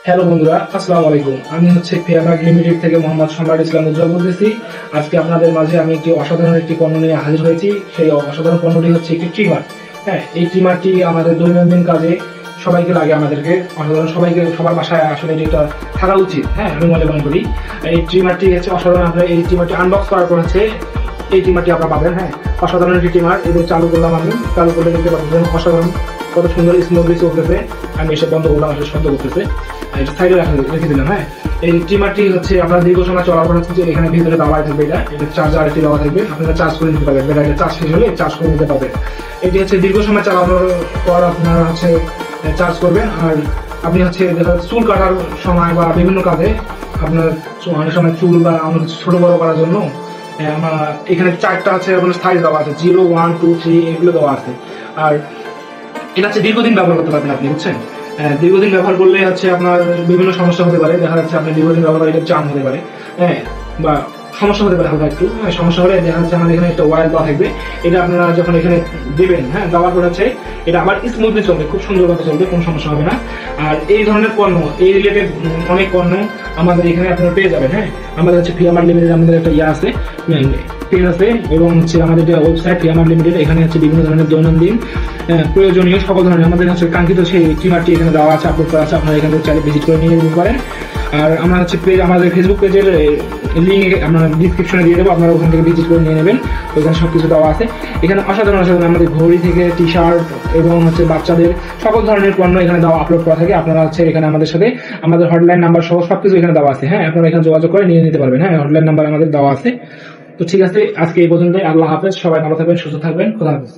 Hello বন্ধুরা, আসসালামু আলাইকুম। আমি হচ্ছে ফেয়ারমার্ক লিমিটেড থেকে মোহাম্মদ সম্রাট ইসলাম উজ্জ্বল বলতেছি। আজকে আপনাদের মাঝে আমি একটি অসাধারণ একটি পণ্য নিয়ে হাজির হয়েছি। সেই অসাধারণ পণ্যটি হচ্ছে একটি ট্রিমার। হ্যাঁ, এই ট্রিমারটি আমাদের দৈনন্দিন কাজে সবাইকে লাগে, আমাদেরকে অসাধারণ, সবাইকে সবার বাসায় আসলে এটা থাকা উচিত। হ্যাঁ, আমি মনে করি এই ট্রিমারটি হচ্ছে অসাধারণ। আপনার এই ট্রিমারটি আনবক্স করার পর হচ্ছে এই ট্রিমারটি আপনারা পাবেন। হ্যাঁ, অসাধারণ একটি ট্রিমার। এদের চালু করলাম, আমি চালু করলে দেখতে পাচ্ছেন অসাধারণ কত সুন্দর স্মুথলি চলতেছে। আমি এসে বন্ধ করলাম, আসলে শব্দ করতেছে। এটা সাইডে রেখে দিলাম। হ্যাঁ, এই ট্রিমারটি হচ্ছে আপনার দীর্ঘ সময় চলার পর হচ্ছে যে এখানে ভিতরে দেওয়া থাকবে, এটা চার্জার একটি দেওয়া থাকবে, আপনারা চার্জ করে নিতে পারবেন। এটা চার্জ শেষ হলে চার্জ করে নিতে পারবেন। এটি হচ্ছে দীর্ঘ সময় চালানোর পর আপনারা হচ্ছে চার্জ করবেন। আর আপনি হচ্ছে চুল কাটার সময় বা বিভিন্ন কাজে আপনার অনেক সময় চুল বা আমাদের ছোট বড় করার জন্য আমার এখানে চারটা আছে সাইজ দেওয়া আছে, 0, 1, 2, 3 এগুলো দেওয়া আছে। আর এটা হচ্ছে দীর্ঘদিন ব্যবহার করতে পারবেন আপনি, বুঝছেন। দীর্ঘদিন ব্যবহার করলে হচ্ছে আপনার বিভিন্ন সমস্যা হতে পারে। দেখা যাচ্ছে আপনি দীর্ঘদিন ব্যবহার করে এটা জাম হতে পারে, হ্যাঁ, বা সমস্যা হতে পারে হালকা একটু। সমস্যা হলে দেখা যাচ্ছে আমাদের এখানে একটা ওয়্যার দেওয়া থাকবে। এটা আপনারা যখন এখানে দেবেন, হ্যাঁ, দেওয়ার পর হচ্ছে এটা আবার স্মুথলি চলবে, খুব সুন্দরভাবে চলবে, কোনো সমস্যা হবে না। আর এই ধরনের পণ্য, এই রিলেটেড অনেক পণ্য আমাদের এখানে আপনারা পেয়ে যাবেন। হ্যাঁ, আমাদের হচ্ছে ফিয়ারমার্ক লিমিটেড, আমাদের একটা আছে, পেজ আছে, এবং হচ্ছে আমাদের যে ওয়েবসাইট ফিয়ারমার্ক লিমিটেড, এখানে হচ্ছে বিভিন্ন ধরনের দৈনন্দিন প্রয়োজনীয় সকল ধরনের আমাদের হচ্ছে কাঙ্ক্ষিত সেই ট্রিমারটি এখানে দেওয়া আছে, আপলোড করা আছে। আপনারা এখানে চাইলে ভিজিট করে নিয়ে যেতে পারেন। আর আমরা হচ্ছে আমাদের ফেসবুক পেজের লিঙ্ক আমরা ডিসক্রিপশনে দিয়ে দেবো, আপনারা ওখান থেকে ভিজিট করে নিয়ে নেবেন। ওইখানে সবকিছু দেওয়া আছে। এখানে অসাধারণ অসাধারণ আমাদের ঘড়ি থেকে টি শার্ট এবং হচ্ছে বাচ্চাদের সকল ধরনের পণ্য এখানে দেওয়া আপলোড করা থাকে। আপনারা হচ্ছে এখানে আমাদের সাথে আমাদের হটলাইন নাম্বার সহ সবকিছু এখানে দেওয়া আছে। হ্যাঁ, আপনারা এখানে যোগাযোগ করে নিয়ে নিতে পারবেন। হ্যাঁ, হটলাইন নাম্বার আমাদের দেওয়া আছে। তো ঠিক আছে, আজকে এই পর্যন্তই। আল্লাহ হাফেজ, সবাই ভালো থাকবেন, সুস্থ থাকবেন, খোদা হাফেজ।